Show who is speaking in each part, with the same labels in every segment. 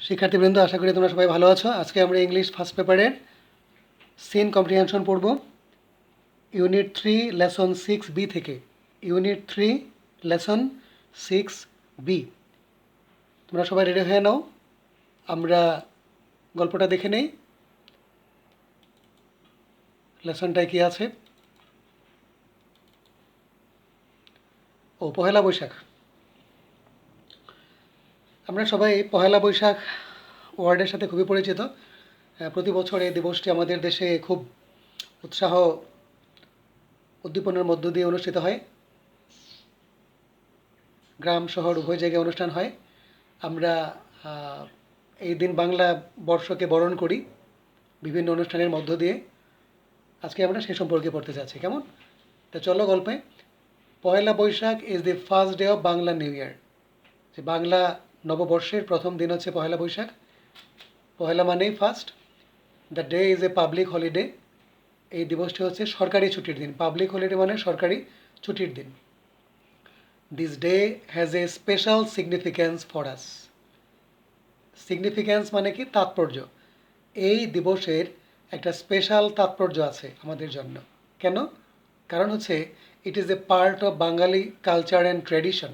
Speaker 1: শিক্ষার্থীবৃন্দ, আশা করি তোমরা সবাই ভালো আছো। আজকে আমরা ইংলিশ ফার্স্ট পেপারের সিন কম্প্রিহেনশন পড়ব ইউনিট 3 লেসন 6B থেকে। Unit 3 lesson 6B। তোমরা সবাই রেডি হয়ে নাও, আমরা গল্পটা দেখে নেই। লেসনটায় কি আছে? পহেলা বৈশাখ। আমরা সবাই পহেলা বৈশাখ ওয়ার্ডের সাথে খুবই পরিচিত। প্রতি বছর এই দিবসটি আমাদের দেশে খুব উৎসাহ উদ্দীপনার মধ্য দিয়ে অনুষ্ঠিত হয়। গ্রাম শহর উভয় জায়গায় অনুষ্ঠান হয়। আমরা এই দিন বাংলা বর্ষকে বরণ করি বিভিন্ন অনুষ্ঠানের মধ্য দিয়ে। আজকে আমরা সে সম্পর্কে পড়তে যাচ্ছি, কেমন? তো চলো গল্পে। Poila Boishakh is the first day of Bangla new year. যে বাংলা নববর্ষের প্রথম দিন হচ্ছে পয়লা বৈশাখ। পয়লা মানেই first. The day is a public holiday. এই দিবসটি হচ্ছে সরকারি ছুটির দিন। পাবলিক হলিডে মানে সরকারি ছুটির দিন। This day has a special significance for us. Significance মানে কি? তাৎপর্য। এই দিবসের একটা স্পেশাল তাৎপর্য আছে আমাদের জন্য। কেন? কারণ হচ্ছে it is a part of Bangali culture and tradition.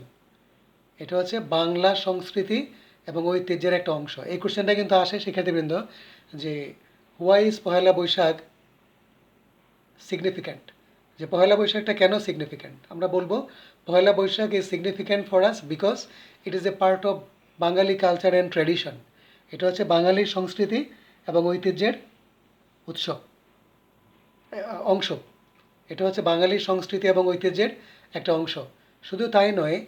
Speaker 1: এটা হচ্ছে বাংলা সংস্কৃতি এবং ঐতিহ্যের একটা অংশ। এই কোশ্চেনটা কিন্তু আসে শিক্ষার্থীবৃন্দ, যে why is Pohela Boishakh significant, যে পহেলা বৈশাখটা কেন সিগনিফিক্যান্ট। আমরা বলবো Pohela Boishakh is significant for us because it is a part of Bangali culture and tradition. এটা হচ্ছে বাঙালির সংস্কৃতি এবং ঐতিহ্যের উৎসব অংশ। এটা হচ্ছে বাঙালির সংস্কৃতি এবং ঐতিহ্যের একটা অংশ। শুধু তাই নয়,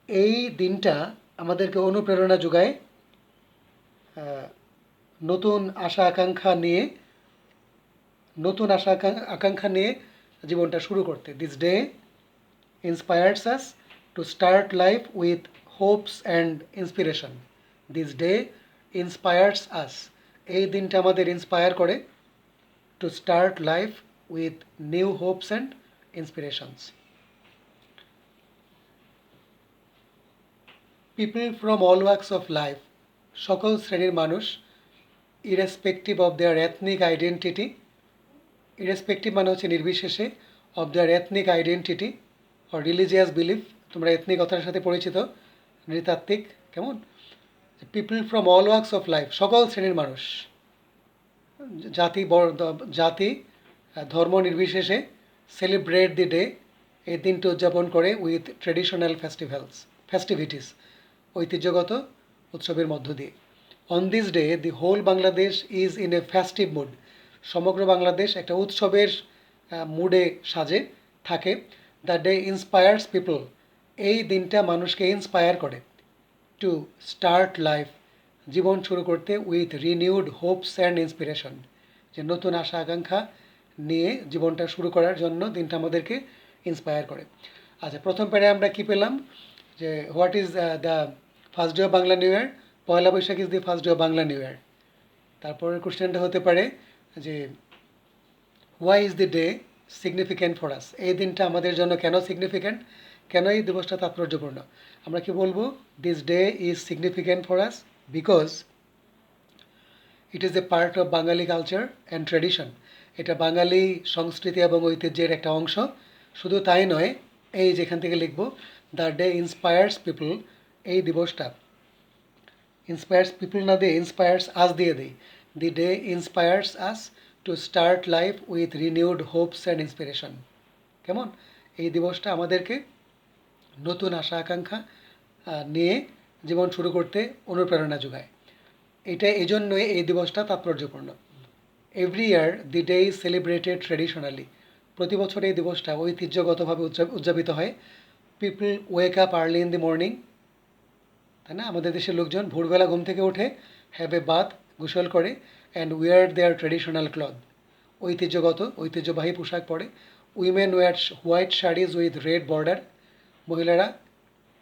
Speaker 1: এই দিনটা আমাদেরকে অনুপ্রেরণা যোগায় নতুন আশা আকাঙ্ক্ষা নিয়ে জীবনটা শুরু করতে। This day inspires us to start life with hopes and inspiration. This day inspires us, এই দিনটা আমাদের ইন্সপায়ার করে to start life with new hopes and inspirations. People from all works of life, সকল শ্রেণীর মানুষ, irrespective of their ethnic identity, irrespective মানে হচ্ছে নির্বিশেষে, of their ethnic identity or religious belief. তোমরা এথনিক কথার সাথে পরিচিত, নৃতাত্ত্বিক, কেমন? People from all works of life, সকল শ্রেণীর মানুষ, জাতি ধর্ম নির্বিশেষে, সেলিব্রেট দি ডে, এই দিনটি উদযাপন করে উইথ ট্রেডিশনাল ফেস্টিভিটিস, ঐতিহ্যগত উৎসবের মধ্য দিয়ে। On this day the whole Bangladesh is in a festive mood, সমগ্র বাংলাদেশ একটা উৎসবের মুডে সাজে থাকে। দ্য ডে ইন্সপায়ার্স পিপল, এই দিনটা মানুষকে ইন্সপায়ার করে টু স্টার্ট লাইফ, জীবন শুরু করতে, with renewed hopes and inspiration, যে নতুন আশা আকাঙ্ক্ষা নিয়ে জীবনটা শুরু করার জন্য দিনটা আমাদেরকে ইন্সপায়ার করে। আচ্ছা, প্রথম প্যারে আমরা কি পেলাম? যে what is the first day of Bangla new year? Poila Boishakh is the first day of Bangla new year. তারপরের কোশ্চেনটা হতে পারে যে why is the day significant for us, এই দিনটা আমাদের জন্য কেন সিগনিফিক্যান্ট, কেন এই দিবসটা তাৎপর্যপূর্ণ? আমরা কি বলবো? This day is significant for us because it is a part of Bangali culture and tradition, এটা বাঙালি সংস্কৃতি এবং ঐতিহ্যের একটা অংশ। শুধু তাই নয়, এই যেখান থেকে লিখব দ্য ডে ইন্সপায়ার্স পিপল, এই দিবসটা ইন্সপায়ার্স পিপল না দিয়ে ইন্সপায়ার্স আস দিয়ে দিই। দি day inspires us to start life with renewed hopes and inspiration. কেমন? এই দিবসটা আমাদেরকে নতুন আশা আকাঙ্ক্ষা নিয়ে জীবন শুরু করতে অনুপ্রেরণা যোগায়। এটা এই জন্যই এই দিবসটা তাৎপর্যপূর্ণ। Every year the day is celebrated traditionally, প্রতি বছর এই দিবসটা ঐতিহ্যগতভাবে উদযাপিত হয়। People wake up early in the morning, তাই না? আমাদের দেশের লোকজন ভোরবেলা ঘুম থেকে ওঠে, হ্যাভ এ বাথ, গোসল করে, and wear their traditional cloth, ঐতিহ্যবাহী পোশাক পরে। Women wear white saris with red border, মহিলারা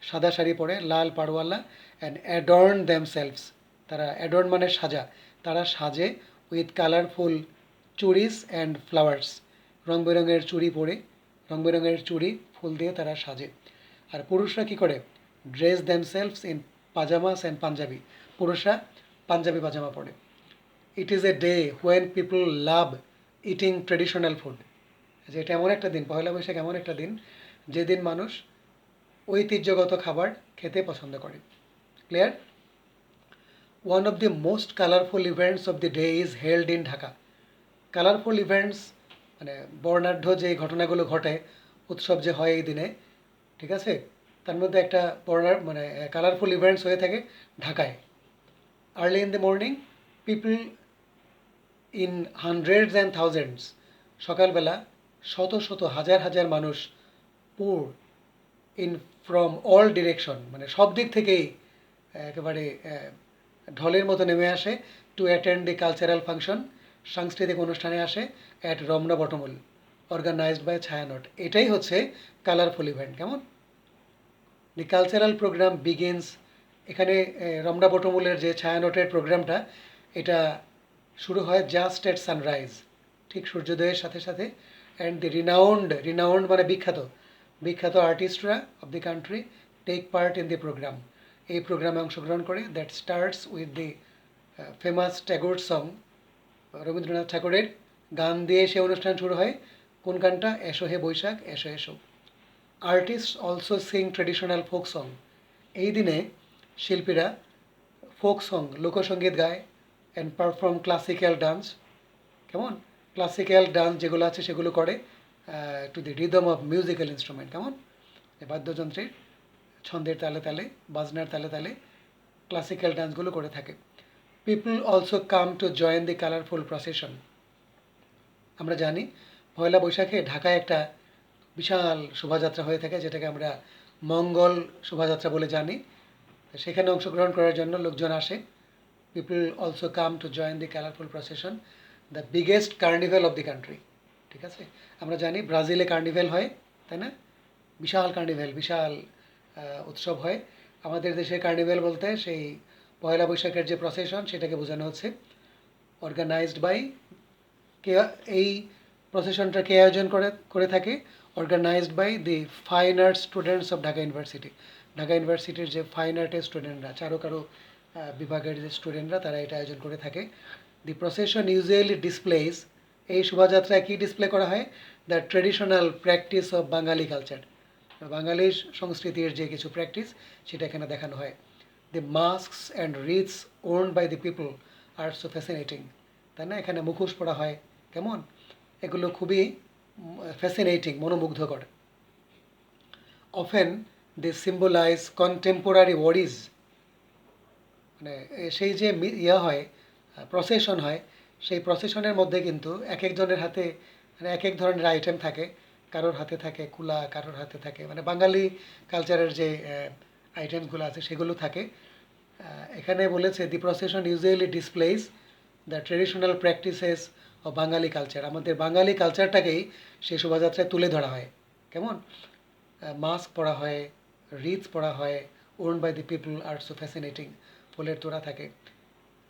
Speaker 1: সাদা শাড়ি পরে লাল পাড়ওয়ালা। অ্যান্ড অ্যাডর্ন দ্যামসেলভস, তারা অ্যাডর্ন মানে সাজা, তারা সাজে with colourful churis and flowers, রং বেরঙের চুড়ি পরে, রং বেরঙের চুড়ি ফুল দিয়ে তারা সাজে। আর পুরুষরা কী করে? Dress themselves in pyjamas and panjabi, পুরুষরা পাঞ্জাবি পাজামা পরে। It is a day when people love eating traditional food. যে এটা এমন একটা দিন, পয়লা বৈশাখ এমন একটা দিন যেদিন মানুষ ঐতিহ্যগত খাবার খেতে পছন্দ করে। Clear? One of the most colourful events of the day is held in Dhaka. Colourful events মানে বর্ণাঢ্য যে ঘটনাগুলো ঘটে, উৎসব যে হয় এই দিনে, ঠিক আছে, তার মধ্যে একটা মানে কালারফুল ইভেন্টস হয়ে থাকে ঢাকায়। Early in the morning people in hundreds and thousands, সকালবেলা শত শত হাজার হাজার মানুষ পুর ইন ফ্রম অল ডিরেকশন, মানে সব দিক থেকেই একেবারে ঢলের মতো নেমে আসে to attend the cultural function, সাংস্কৃতিক অনুষ্ঠানে আসে at Ramna Batamul, organised by Chhayanaut. এটাই হচ্ছে কালারফুল ইভেন্ট। কেমন? দি কালচারাল প্রোগ্রাম বিগিনস, এখানে রমনা বটমূলের যে ছায়ানটের প্রোগ্রামটা, এটা শুরু হয় জাস্ট এট সানরাইজ, ঠিক সূর্যোদয়ের সাথে সাথে। অ্যান্ড দি রিনাউন্ড মানে বিখ্যাত বিখ্যাত আর্টিস্টরা of the country take part in the programme, এই প্রোগ্রামে অংশগ্রহণ করে। That starts with the famous Tagore song, Rabindranath ঠাকুরের গান দিয়ে সে অনুষ্ঠান শুরু হয়। কোন গানটা? এসো হে বৈশাখ এসো এসো। Artist also Singh traditional folk song, এই দিনে শিল্পীরা ফোক সং লোকসঙ্গীত গায় অ্যান্ড পারফর্ম ক্লাসিক্যাল ডান্স। কেমন? ক্লাসিক্যাল ডান্স যেগুলো আছে সেগুলো করে to the rhythm of musical instrument. কেমন? বাদ্যযন্ত্রের ছন্দের তালে তালে, বাজনার তালে তালে ক্লাসিক্যাল ডান্সগুলো করে থাকে। People also come to join the colourful procession. আমরা জানি পয়লা বৈশাখে ঢাকায় একটা বিশাল শোভাযাত্রা হয়ে থাকে, যেটাকে আমরা মঙ্গল শোভাযাত্রা বলে জানি। সেখানে অংশগ্রহণ করার জন্য লোকজন আসে। People also come to join the colourful procession, the biggest carnival of the country. ঠিক আছে, আমরা জানি ব্রাজিলে কার্নিভ্যাল হয়, তাই না? বিশাল কার্নিভ্যাল, বিশাল উৎসব হয়। আমাদের দেশে কার্নিভ্যাল বলতে সেই পয়লা বৈশাখের যে প্রসেশন সেটাকে বোঝানো হচ্ছে। অর্গানাইজড বাই, কে এই প্রসেশনটা কে আয়োজন করে থাকে? Organised by the fine arts students of Dhaka university. Dhaka ইউনিভার্সিটির যে ফাইন আর্টের স্টুডেন্টরা, চারুকারু বিভাগের যে স্টুডেন্টরা, তারা এটা আয়োজন করে থাকে। দি প্রসেশন ইউজুয়ালি ডিসপ্লেস, এই শোভাযাত্রায় কী ডিসপ্লে করা হয়? The traditional practice of Bangali culture, বাঙালির সংস্কৃতির যে কিছু প্র্যাকটিস সেটা এখানে দেখানো হয়। The masks and rites worn by the people are so fascinating, তাই না? এখানে মুখোশ পরা হয়। কেমন? এগুলো খুবই ফ্যাসিনেটিং, মনোমুগ্ধকর। Often they symbolise contemporary worries, মানে সেই যে হয়, প্রসেশন হয়, সেই প্রসেশনের মধ্যে কিন্তু এক একজনের হাতে মানে এক এক ধরনের আইটেম থাকে। কারোর হাতে থাকে কুলা, কারোর হাতে থাকে মানে বাঙালি কালচারের যে আইটেমসগুলো আছে সেগুলো থাকে। এখানে বলেছে the procession usually displays the traditional practices of Bengali culture, আমাদের বাঙালি কালচারটাকেই সেই শোভাযাত্রায় তুলে ধরা হয়। কেমন? মাস্ক পরা হয়, রিথস পরা হয়, worn by the people are so fascinating, ফুলের তোড়া থাকে,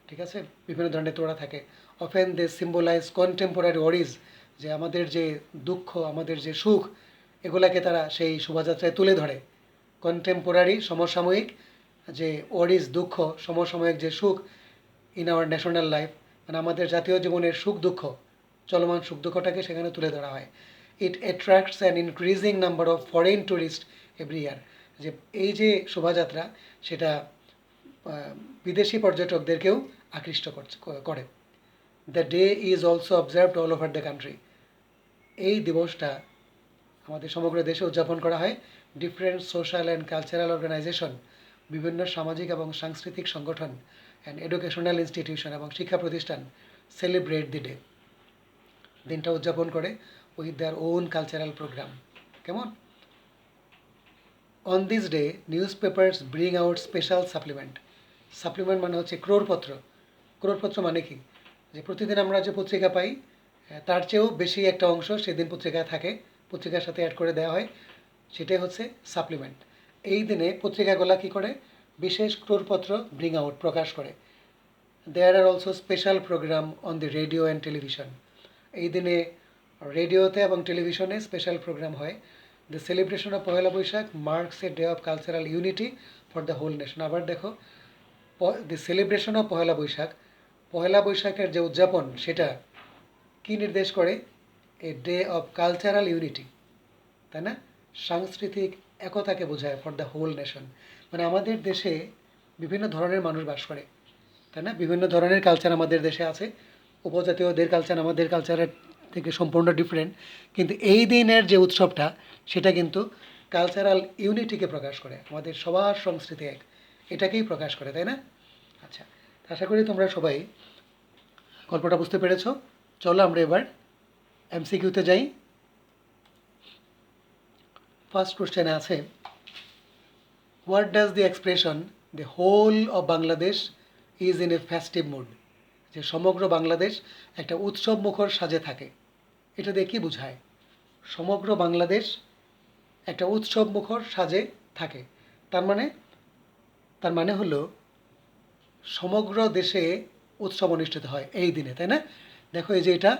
Speaker 1: ঠিক আছে, বিভিন্ন ধরনের তোড়া থাকে। Often they symbolise contemporary worries, যে আমাদের যে দুঃখ, আমাদের যে সুখ, এগুলাকে তারা সেই শোভাযাত্রায় তুলে ধরে। কন্টেম্পোরারি সমসাময়িক, যে ওয়ারিজ দুঃখ, সমসাময়িক যে সুখ, ইন আওয়ার ন্যাশনাল লাইফ, মানে আমাদের জাতীয় জীবনের সুখ দুঃখ, চলমান সুখ দুঃখটাকে সেখানে তুলে ধরা হয়। It attracts an increasing number of foreign tourist every year, যে এই যে শোভাযাত্রা সেটা বিদেশি পর্যটকদেরকেও আকৃষ্ট করে। The day is also observed all over the country, এই দিবসটা আমাদের সমগ্র দেশে উদযাপন করা হয়। Different social and cultural organisation, বিভিন্ন সামাজিক এবং সাংস্কৃতিক সংগঠন অ্যান্ড এডুকেশনাল ইনস্টিটিউশন এবং শিক্ষা প্রতিষ্ঠান সেলিব্রেট দি ডে, দিনটা উদযাপন করে with their own cultural programme. কেমন? On this day newspapers bring out special supplement. Supplement মানে হচ্ছে ক্রোড়পত্র। ক্রোড়পত্র মানে কি? যে প্রতিদিন আমরা যে পত্রিকা পাই তার চেয়েও বেশি একটা অংশ সেদিন পত্রিকায় থাকে, পত্রিকার সাথে অ্যাড করে দেওয়া হয়, সেটাই হচ্ছে সাপ্লিমেন্ট। এই দিনে পত্রিকাগুলো কী করে? বিশেষ ক্রোড়পত্র ব্রিং আউট, প্রকাশ করে। There are also special programme on the radio and television, এই দিনে রেডিওতে এবং টেলিভিশনে স্পেশাল প্রোগ্রাম হয়। The celebration of Poila Baishakh marks a day of cultural unity for the whole nation. আবার দেখো, the celebration of Pohela Boishakh, Pohela বৈশাখের যে উদযাপন সেটা কি নির্দেশ করে? A day of cultural unity, তাই না? সাংস্কৃতিক একতাকে বোঝায় ফর দ্য হোল নেশন। মানে আমাদের দেশে বিভিন্ন ধরনের মানুষ বাস করে, তাই না? বিভিন্ন ধরনের কালচার আমাদের দেশে আছে। উপজাতীয়দের কালচার আমাদের কালচারের থেকে সম্পূর্ণ ডিফারেন্ট, কিন্তু এই দিনের যে উৎসবটা সেটা কিন্তু কালচারাল ইউনিটিকে প্রকাশ করে, আমাদের সবার সংস্কৃতি এক, এটাকেই প্রকাশ করে, তাই না? আচ্ছা, আশা করি তোমরা সবাই গল্পটা বুঝতে পেরেছো। চলো আমরা এবার এমসিকিউতে যাই। ফার্স্ট কোশ্চেনে আছে, what does the expression the whole of Bangladesh is in a festive mood, যে সমগ্র বাংলাদেশ একটা উৎসব মুখর সাজে থাকে, এটা দিয়ে কী বোঝায়? সমগ্র বাংলাদেশ একটা উৎসব মুখর সাজে থাকে, তার মানে হলো সমগ্র দেশে উৎসব অনুষ্ঠিত হয় এই দিনে, তাই না? দেখো এই যে এটা,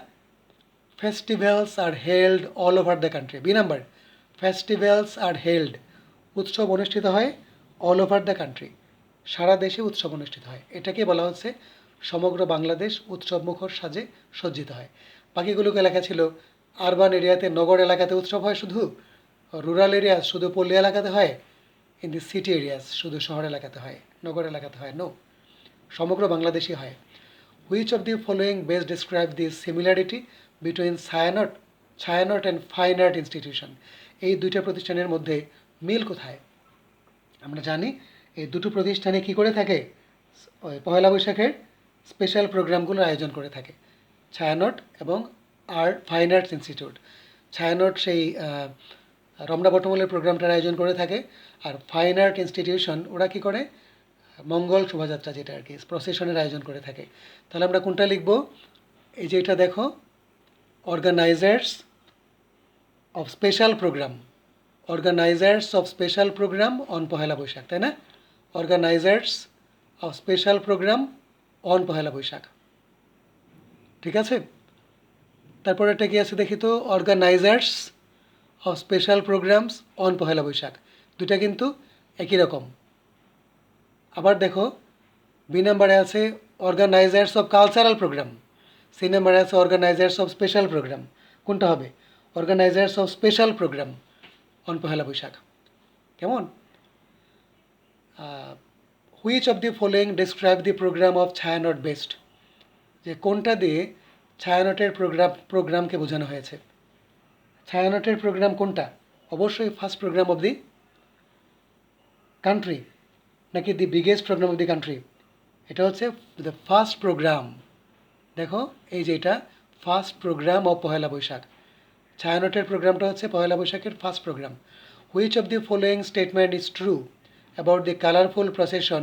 Speaker 1: festivals are held all over the country. B number, festivals are held, উৎসব অনুষ্ঠিত হয় অল ওভার দ্য কান্ট্রি, সারা দেশে উৎসব অনুষ্ঠিত হয়, এটাকে বলা হচ্ছে সমগ্র বাংলাদেশ উৎসব মুখর সাজে সজ্জিত হয়। বাকিগুলোকে লেখা ছিল আরবান এরিয়াতে, নগর এলাকাতে উৎসব হয় শুধু, রুরাল এরিয়াস শুধু পল্লী এলাকাতে হয়, ইন দি সিটি এরিয়াস শুধু শহর এলাকাতে হয়, নগর এলাকাতে হয়, নো, সমগ্র বাংলাদেশই হয়। Which of the following best describe the similarity between Chhayanaut and fine art institution, এই দুইটা প্রতিষ্ঠানের মধ্যে মিল কোথায়? আমরা জানি এই দুটো প্রতিষ্ঠানে কী করে থাকে, ওই পয়লা বৈশাখের স্পেশাল প্রোগ্রামগুলোর আয়োজন করে থাকে, ছায়ানট এবং ফাইন আর্টস ইনস্টিটিউট। ছায়ানট সেই রমনা বটমূলের প্রোগ্রামটার আয়োজন করে থাকে, আর ফাইন আর্ট ইনস্টিটিউশন ওরা কী করে, মঙ্গল শোভাযাত্রা যেটা আর কি প্রসেশনের আয়োজন করে থাকে। তাহলে আমরা কোনটা লিখব? এই যে এটা দেখো, organisers of special programme, organisers of special programme on Pohela Boishakh, তাই না? Organisers of special programme on Pohela Boishakh, ঠিক আছে? তারপরে একটা কি আছে দেখি তো, organisers of special programmes on Pohela Boishakh, দুটা কিন্তু একই রকম। আবার দেখো, বি নাম্বারে আছে organisers of cultural programme, C নাম্বারে আছে অর্গানাইজার্স অফ স্পেশাল প্রোগ্রাম, কোনটা হবে? Organisers of special programme on Pohela Boishakh. কেমন? Which of the following describe the programme of Chhayanaut best, যে কোনটা দিয়ে ছায়ানটের প্রোগ্রামকে বোঝানো হয়েছে? ছায়ানটের প্রোগ্রাম কোনটা? অবশ্যই first programme of the country, নাকি the biggest programme of the country? এটা হচ্ছে দ্য ফার্স্ট প্রোগ্রাম। দেখো এই যে এটা first programme of Pohela Boishakh, ছায়ানটের প্রোগ্রামটা হচ্ছে পহেলা বৈশাখের first programme. Which of the following statement is true about the colourful procession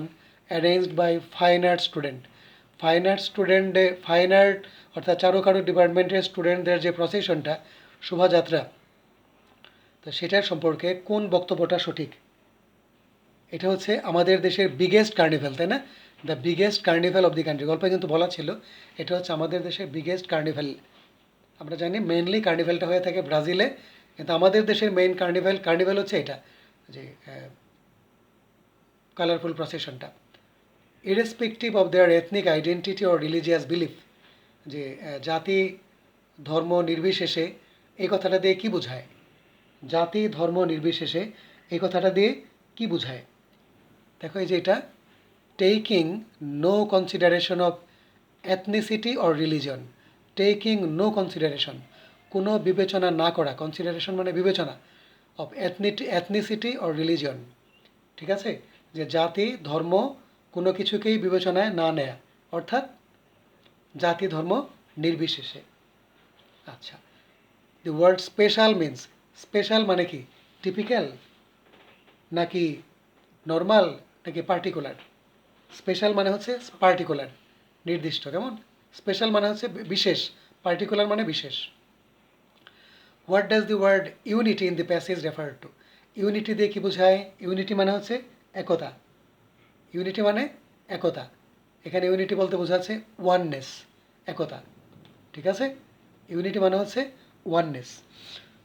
Speaker 1: arranged by fine art student? Fine art অর্থাৎ চারুকারু ডিপার্টমেন্টের স্টুডেন্টদের যে প্রসেশনটা, শোভাযাত্রা, তো সেটার সম্পর্কে কোন বক্তব্যটা সঠিক? এটা হচ্ছে আমাদের দেশের বিগেস্ট কার্নিভ্যাল, তাই না? The biggest carnival of the country, গল্পে কিন্তু বলা ছিল এটা হচ্ছে আমাদের দেশের বিগেস্ট কার্নিভ্যাল। আমরা জানি মেইনলি কার্নিভ্যালটা হয়ে থাকে ব্রাজিলে, কিন্তু আমাদের দেশের মেইন কার্নিভ্যাল হচ্ছে এটা, যে কালারফুল প্রসেশনটা। Irrespective of their ethnic identity or religious belief, যে জাতি ধর্ম নির্বিশেষে, এই কথাটা দিয়ে কী বোঝায়? জাতি ধর্ম নির্বিশেষে এই কথাটা দিয়ে কী বোঝায়? দেখো এই যে এটা, taking no consideration of ethnicity or religion, taking no consideration, কোনো বিবেচনা না করা, কনসিডারেশন মানে বিবেচনা, অফ এথনিসিটি অর রিলিজন, ঠিক আছে? যে জাতি ধর্ম কোনো কিছুকেই বিবেচনায় না নেয়া, অর্থাৎ জাতি ধর্ম নির্বিশেষে। আচ্ছা, the word special means, special মানে কি? টিপিক্যাল নাকি নর্মাল নাকি পার্টিকুলার? স্পেশাল মানে হচ্ছে পার্টিকুলার, নির্দিষ্ট, কেমন? স্পেশাল মানে হচ্ছে বিশেষ, পার্টিকুলার মানে বিশেষ। What does the word unity in the passage refer to? Unity দিয়ে কী বোঝায়? ইউনিটি মানে হচ্ছে একতা, ইউনিটি মানে একতা, এখানে ইউনিটি বলতে বোঝাচ্ছে ওয়াননেস, একতা, ঠিক আছে? ইউনিটি মানে হচ্ছে ওয়াননেস।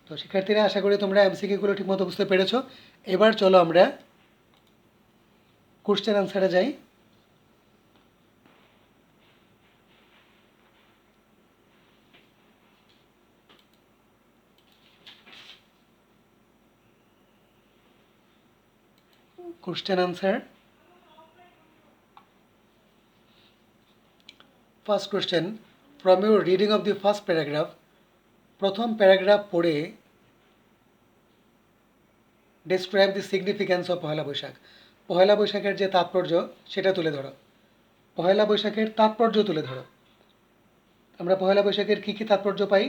Speaker 1: তো শিক্ষার্থীরা, আশা করি তোমরা এমসিকিউগুলো ঠিকমতো বুঝতে পেরেছো। এবার চলো আমরা কোশ্চেন আনসারে যাই। Question answer. First question, from your reading of the first paragraph, প্রথম প্যারাগ্রাফ পড়ে describe the significance of Pohela Boishakh. Pohela বৈশাখের যে তাৎপর্য সেটা তুলে ধরো। পহেলা বৈশাখের তাৎপর্য তুলে ধরো। আমরা পহেলা বৈশাখের কী কী তাৎপর্য পাই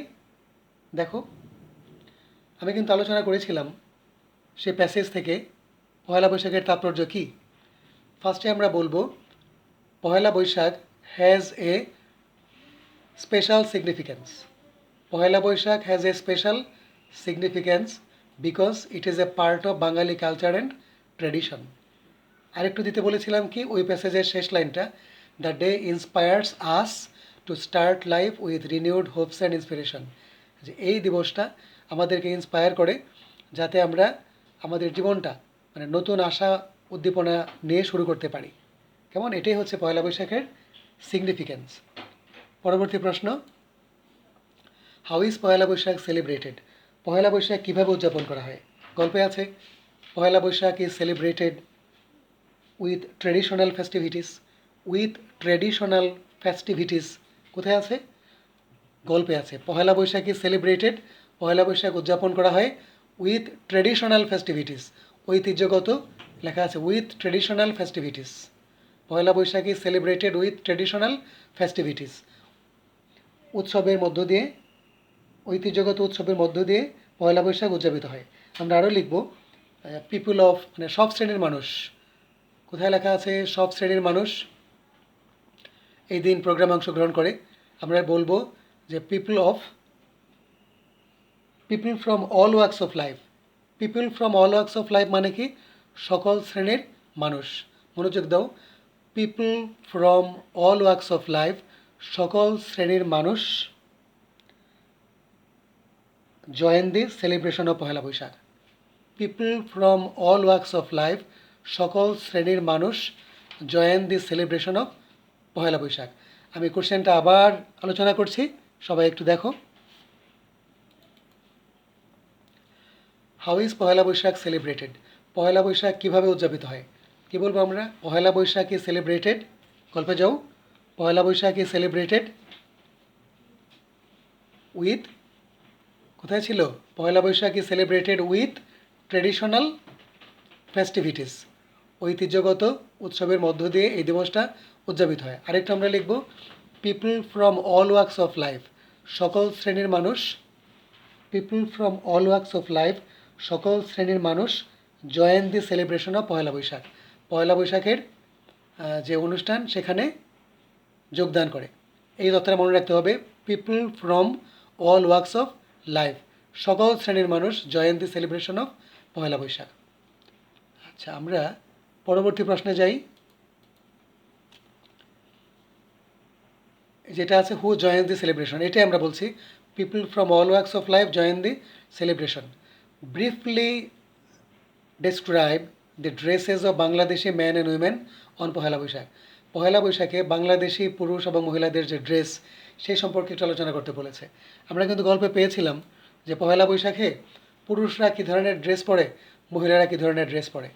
Speaker 1: দেখো। আমি কিন্তু আলোচনা করেছিলাম সেই প্যাসেজ থেকে পহেলা বৈশাখের তাৎপর্য কী। ফার্স্টে আমরা বলবো Pohela Boishakh has a special significance. Pohela Boishakh has a special significance because it is a part of Bangali culture and tradition. আরেকটু দিতে বলেছিলাম কি ওই প্যাসেজের শেষ লাইনটা, the day inspires us to start life with renewed hopes and inspiration. যে এই দিবসটা আমাদেরকে ইন্সপায়ার করে যাতে আমরা আমাদের জীবনটা মানে নতুন আশা উদ্দীপনা নিয়ে শুরু করতে পারি। কেমন, এটাই হচ্ছে পয়লা বৈশাখের সিগনিফিক্যান্স। পরবর্তী প্রশ্ন, how is Poila Boishakh celebrated? Poila Boishakh কীভাবে উদযাপন করা হয়? গল্পে আছে Poila Boishakh is celebrated with traditional festivities. With traditional festivities কোথায় আছে? গল্পে আছে। পয়লা বৈশাখ ইজ সেলিব্রেটেড, পয়লা বৈশাখ উদযাপন করা হয় উইথ ট্রেডিশনাল ফেস্টিভিটিস, ঐতিহ্যগত লেখা আছে with traditional festivities. Poila Boishakh is celebrated with traditional festivities. উৎসবের মধ্য দিয়ে, ঐতিহ্যগত উৎসবের মধ্য দিয়ে পয়লা বৈশাখ উদযাপিত হয়। আমরা আরও লিখব পিপুল অফ মানে সব শ্রেণীর মানুষ। কোথায় লেখা আছে সব শ্রেণীর মানুষ এই দিন প্রোগ্রামে অংশগ্রহণ করে? আমরা বলবো যে people from all works of life. People from all works of life মানে কি? সকল শ্রেণীর মানুষ। মনোযোগ দাও, people from all works of life, সকল শ্রেণীর মানুষ join the celebration of Pohela Boishakh. People from all works of life, সকল শ্রেণীর মানুষ join the celebration of Pohela Boishakh. আমি কোশ্চেনটা আবার আলোচনা করছি, সবাই একটু দেখো। How is Pohela Boishakh celebrated? Pohela Boishakh কীভাবে উদযাপিত হয়? কী বলবো আমরা? পহেলা বৈশাখ ইজ সেলিব্রেটেড, গল্পে যাও, Pohela Boishakh is celebrated with, কোথায় ছিল? Poila Boishakh is celebrated with traditional festivities, ঐতিহ্যগত উৎসবের মধ্য দিয়ে এই দিবসটা উদযাপিত হয়। আরেকটা আমরা লিখব people from all works of life, সকল শ্রেণীর মানুষ। People from all works of life, সকল শ্রেণীর মানুষ join the celebration of Poila Boishakh, পয়লা বৈশাখের যে অনুষ্ঠান সেখানে যোগদান করে। এই তথ্যটা মনে রাখতে হবে, people from all works of life, সকল শ্রেণীর মানুষ join the celebration of Poila Boishakh. আচ্ছা, আমরা পরবর্তী প্রশ্নে যাই, যেটা আছে হু জয়েন দি সেলিব্রেশন। এটাই আমরা বলছি people from all works of life join the celebration. Briefly describe the dresses of Bangladeshi man and women on Pohela Boishakh. Pohela বৈশাখে বাংলাদেশি পুরুষ এবং মহিলাদের যে ড্রেস সেই সম্পর্কে একটু আলোচনা করতে বলেছে। আমরা কিন্তু গল্পে পেয়েছিলাম যে পহেলা বৈশাখে পুরুষরা কী ধরনের ড্রেস পরে, মহিলারা কী ধরনের ড্রেস পরে।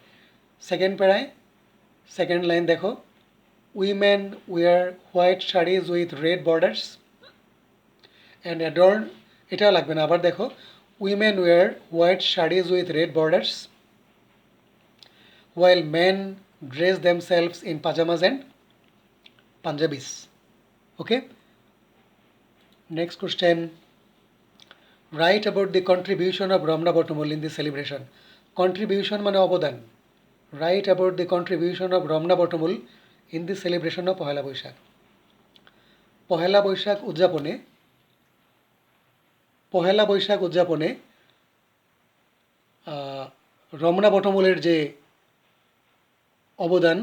Speaker 1: সেকেন্ড প্যারায় সেকেন্ড লাইন দেখো, women wear white saris with red borders and adorn, এটাও লাগবে না, আবার দেখো, women wear white saris with red borders while men dress themselves in pajamas and Punjabis. Okay. Next question. Write about the contribution of Ramna Bottomol in the celebration. Contribution মানে অবদান। Write about the contribution of Ramna Bottomol in the celebration of পহেলা বৈশাখ। পহেলা বৈশাখ উদযাপনে রমনা বটমূলের যে অবদান,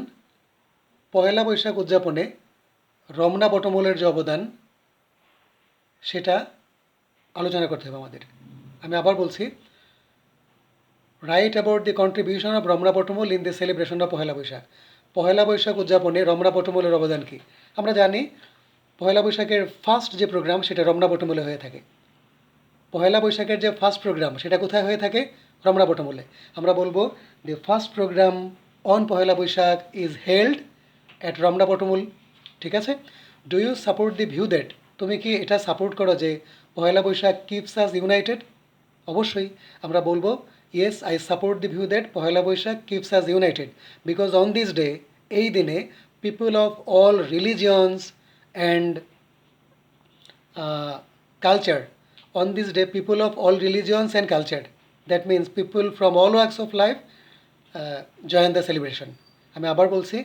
Speaker 1: পহেলা বৈশাখ উদযাপনে রমনা বটমূলের যে অবদান সেটা আলোচনা করতে হবে আমাদের। আমি আবার বলছি, write about the contribution of Ramna Batamul in the celebration of Pohela Boishakh. Pohela Boishakh উদযাপনে রমনা বটমূলের অবদান কী? আমরা জানি পহেলা বৈশাখের ফার্স্ট যে প্রোগ্রাম সেটা রমনা বটমূলে হয়ে থাকে। পহেলা বৈশাখের যে ফার্স্ট প্রোগ্রাম সেটা কোথায় হয়ে থাকে? রমনা বটমূলে। আমরা বলবো the first program on Pohela Boishakh is held at Ramna Batamul, ঠিক আছে? Do you support the view that, তুমি কি এটা সাপোর্ট করো যে Pohela Boishakh keeps us united? অবশ্যই আমরা বলবো yes I support the view that Pohela Boishakh keeps us united because on this day, এই দিনে people of all religions and culture. On this day, people of all religions and culture, that means people from all walks of life, join the celebration. আমি আবার বলছি,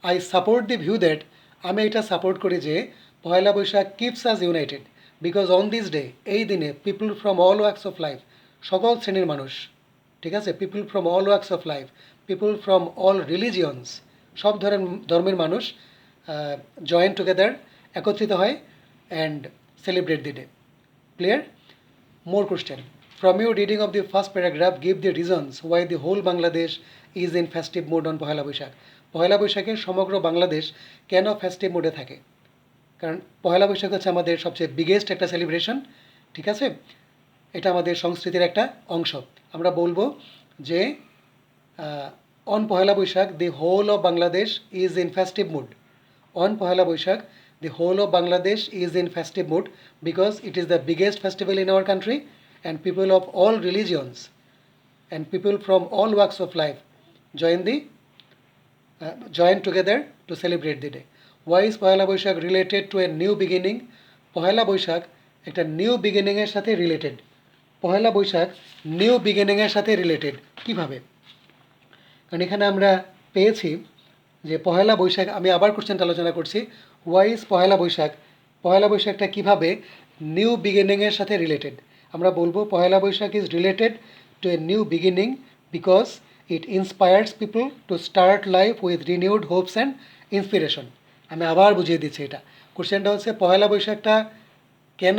Speaker 1: I support the view that, আমি এটা support করি যে Poila Boishakh keeps us united because on this day, এই দিনে people from all walks of life, সকল শ্রেণীর মানুষ, ঠিক আছে? People from all walks of life, people from all religions, সব ধর্মের মানুষ জয়েন টুগেদার, একত্রিত হয় and celebrate the day. Clear? More question. From your reading of the first paragraph, give the reasons why the whole Bangladesh is in festive mood on পহেলা বৈশাখ. পহেলা বৈশাখে সমগ্র বাংলাদেশ কেন festive মোডে থাকে? কারণ পহেলা বৈশাখ হচ্ছে আমাদের সবচেয়ে বিগেস্ট একটা সেলিব্রেশন, ঠিক আছে? এটা আমাদের সংস্কৃতির একটা অংশ। আমরা বলবো যে on Pohela Boishakh the whole of Bangladesh is in festive mood. On Pohela Boishakh the whole of Bangladesh is in festive mood because it is the biggest festival in our country and people of all religions and people from all walks of life join together to celebrate the day. Why is Pohela Boishakh related to a new beginning? Pohela Boishakh একটা new বিগিনিংয়ের সাথে related. পহেলা Boishakh new বিগিনিংয়ের সাথে related কীভাবে? কারণ এখানে আমরা পেয়েছি যে পহেলা বৈশাখ, আমি আবার কোশ্চেনটা আলোচনা করছি, হোয়াই ইজ পহেলা বৈশাখ, পহেলা বৈশাখটা কীভাবে নিউ বিগিনিংয়ের সাথে রিলেটেড? আমরা বলবো Pohela Boishakh is related to a new beginning because it inspires people to start life with renewed hopes and inspiration. আমি আবার বুঝিয়ে দিচ্ছি, এটা কোশ্চেনটা হচ্ছে পহেলা বৈশাখটা কেন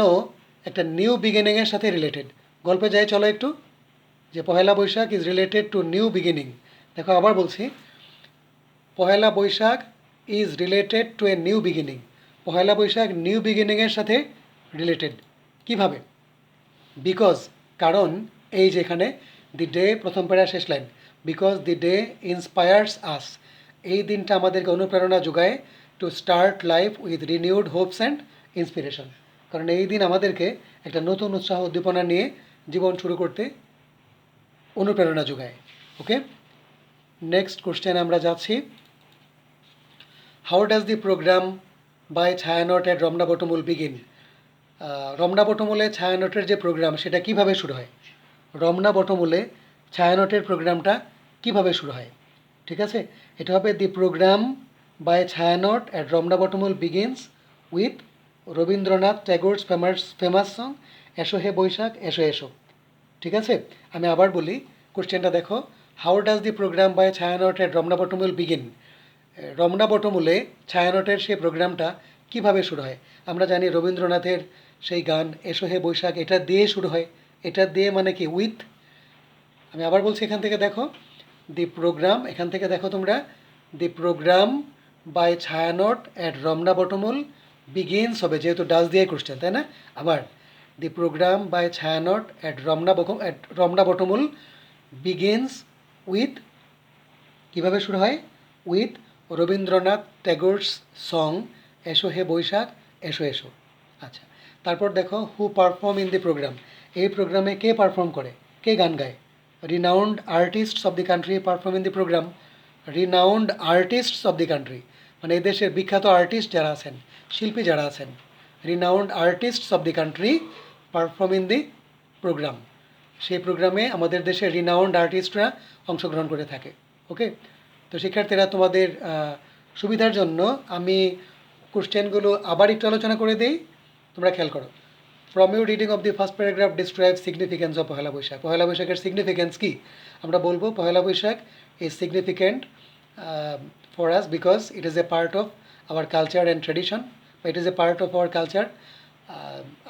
Speaker 1: একটা নিউ বিগিনিংয়ের সাথে রিলেটেড। গল্পে যাই চলো একটু, যে Pohela Boishakh is related to new beginning. দেখো আবার বলছি, Pohela Boishakh is related to a new beginning. Pohela Boishakh new বিগিনিংয়ের সাথে রিলেটেড কীভাবে? বিকজ, কারণ এই যেখানে দি ডে, প্রথম প্যারা শেষ line, because the day inspires us, এই দিনটা আমাদেরকে অনুপ্রেরণা যোগায় to start life with renewed hopes and inspiration. কারণ এই দিন আমাদেরকে একটা নতুন উৎসাহ উদ্দীপনা নিয়ে জীবন শুরু করতে অনুপ্রেরণা যোগায়। ওকে, নেক্সট কোশ্চেন আমরা যাচ্ছি। How does the program by Chhayanaut at Ramna Batamul begin? Ramna বটমূলে ছায়ানটের যে প্রোগ্রাম সেটা কিভাবে শুরু হয়? রমনা বটমূলে ছায়ানটের প্রোগ্রামটা কিভাবে শুরু হয়? ঠিক আছে, এটা হবে the program by Chhayanaut at Ramna Batamul begins with Rabindranath Tagore's famous song Esho He Boishakh এসো এসো। ঠিক আছে, আমি আবার বলি, কোশ্চেনটা দেখো, how does the program by Chhayanaut at Ramna Batamul begin? Ramna বটমূলে ছায়ানটের সেই প্রোগ্রামটা কিভাবে শুরু হয়? আমরা জানি রবীন্দ্রনাথের সেই গান এসো হে বৈশাখ, এটা দিয়ে শুরু হয়। এটা দিয়ে মানে কি? উইথ। আমি আবার বলছি, এখান থেকে দেখো দি প্রোগ্রাম, এখান থেকে দেখো তোমরা, the program by Chhayanaut at Ramna Batamul begins হবে, যেহেতু ডাজ দিয়ে কোশ্চেন, তাই না? আবার the program by Chhayanaut at Ramna Batamul begins with, কীভাবে শুরু হয়? উইথ রবীন্দ্রনাথ ট্যাগোরস সং এসো হে বৈশাখ এসো এসো। আচ্ছা, তারপর দেখো who perform in the programme, এই প্রোগ্রামে কে পারফর্ম করে, কে গান গায়? Renowned artists of the country perform in the programme. Renowned artists of the country মানে এই দেশের বিখ্যাত আর্টিস্ট যারা আছেন, শিল্পী যারা আছেন, renowned artists of the country perform in the programme. সেই প্রোগ্রামে আমাদের দেশের রিনাউন্ড আর্টিস্টরা অংশগ্রহণ করে থাকে। ওকে, তো শিক্ষার্থীরা, তোমাদের সুবিধার জন্য আমি কোশ্চেনগুলো আবার একটু আলোচনা করে দিই, তোমরা খেয়াল করো। From you reading of the first paragraph describe significance of Pohela Boishakh. Pohela বৈশাখের সিগনিফিকেন্স কী? আমরা বলবো Pohela Boishakh is significant for us because it is a part of our culture and tradition, বা it is a part of our culture.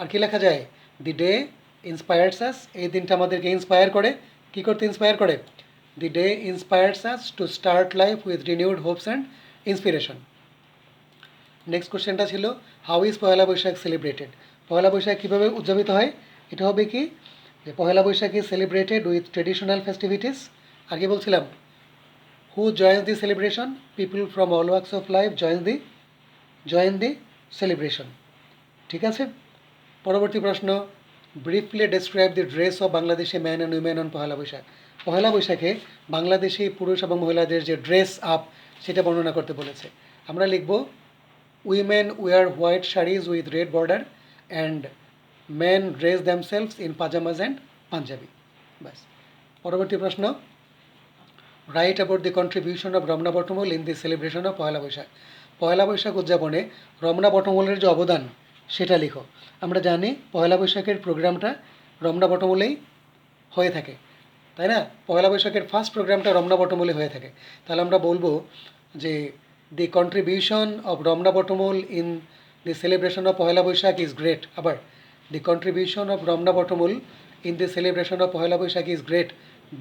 Speaker 1: আর কি লেখা যায়? দি day inspires us, এই দিনটা আমাদেরকে ইন্সপায়ার করে। কী করতে ইন্সপায়ার করে? The day inspires us to start life with renewed hopes and inspiration. Next কোশ্চেনটা ছিল how is Pohela Boishakh celebrated? Pohela Boishakh কীভাবে উদযাপিত হয়? এটা হবে কি, যে Pohela Boishakh is celebrated with traditional festivities. আর কি বলছিলাম? Who joins the celebration? People from all works of life join the celebration. ঠিক আছে। পরবর্তী প্রশ্ন, briefly describe the dress of Bangladeshi man and women on Pohela Boishakh. Pohela বৈশাখে বাংলাদেশি পুরুষ এবং মহিলাদের যে ড্রেস আপ সেটা বর্ণনা করতে বলেছে। আমরা লিখব women wear white saris with red border and men dress themselves in pyjamas and Panjabi. ব্যাস। পরবর্তী প্রশ্ন, write about the contribution of Ramna Batamul in the celebration of Poila Boishakh. Poila Boishakh উদযাপনে রমনা বটমূলের যে অবদান সেটা লিখো। আমরা জানি পয়লা বৈশাখের প্রোগ্রামটা রমনা বটমূলেই হয়ে থাকে, তাই না? পয়লা বৈশাখের ফার্স্ট প্রোগ্রামটা রমনা বটমূলে হয়ে থাকে। তাহলে আমরা বলবো যে the contribution of Ramna Batamul in the celebration of Poila Boishakh is great. আবার the contribution of Ramna Batamul in the celebration of Pohela Boishakh is great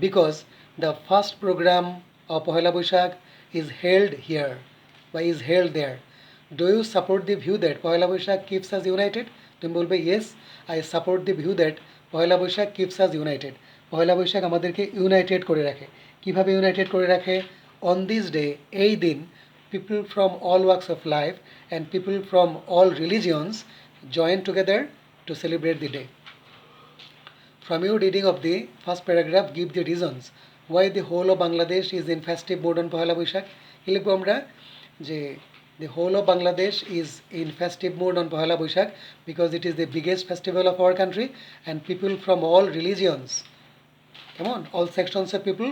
Speaker 1: because the first program of Pohela Boishakh is held here বা is held there. Do you support the view that Pohela Boishakh keeps us united? তুমি বলবে yes, I support the view that Pohela Boishakh keeps us united. Pohela Boishakh আমাদেরকে United করে রাখে। কিভাবে United করে রাখে? On this day, এই দিন, people from all works of life and people from all religions join together to celebrate the day. From your reading of the first paragraph, give the reasons why the whole of Bangladesh is in festive mood on Pohela Boishakh. কি লিখবো আমরা? যে the whole of Bangladesh is in festive mood on Pohela Boishakh because it is the biggest festival of our country and people from all religions, come on, all sections of people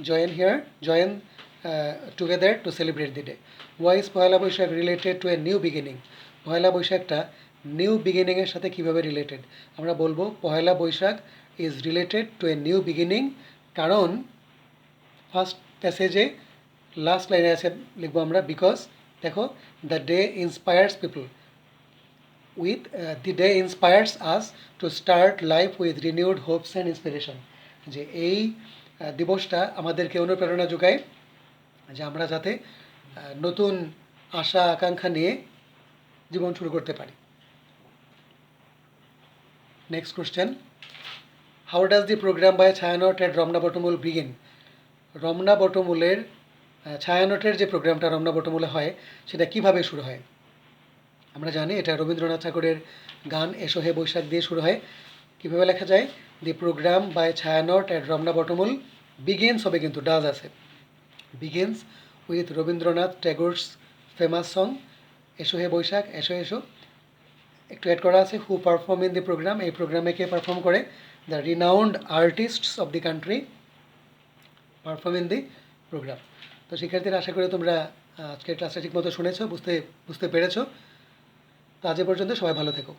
Speaker 1: join together to celebrate the day. Why is Pohela Boishakh related to a new beginning? Pohela Boishakh new বিগিনিংয়ের সাথে কীভাবে related? আমরা বলবো Pohela Boishakh is related to a new beginning, কারণ first প্যাসেজে last লাইনে আছে, লিখবো আমরা বিকজ, দেখো, the day inspires people with the day inspires us to start life with renewed hopes and inspiration. যে এই দিবসটা আমাদেরকে অনুপ্রেরণা যোগায় যে আমরা যাতে নতুন আশা আকাঙ্ক্ষা নিয়ে জীবন শুরু করতে পারি। Next question, how does the program by Chhayanaut at Ramna বটমূল begin? Ramna বটমূলের ছায়ানটের যে প্রোগ্রামটা রমনা বটমূলে হয় সেটা কিভাবে শুরু হয়? আমরা জানি এটা রবীন্দ্রনাথ ঠাকুরের গান এসো হে বৈশাখ দিয়ে শুরু হয়। কীভাবে লেখা যায়? The program by Chhayanaut at Ramna Batamul begins হবে, কিন্তু ডাজ আছে, begins with Rabindranath Tagore's famous song Esho He Boishakh, এসো এসো। একটু অ্যাড করা আছে who perform in the programme, এই প্রোগ্রামে কে পারফর্ম করে? The renowned artists of the country perform in the program. তো শিক্ষার্থীরা, আশা করি তোমরা আজকের ক্লাসটা ঠিকমতো শুনেছো, বুঝতে পেরেছো। তো আজ পর্যন্ত সবাই ভালো থেকো।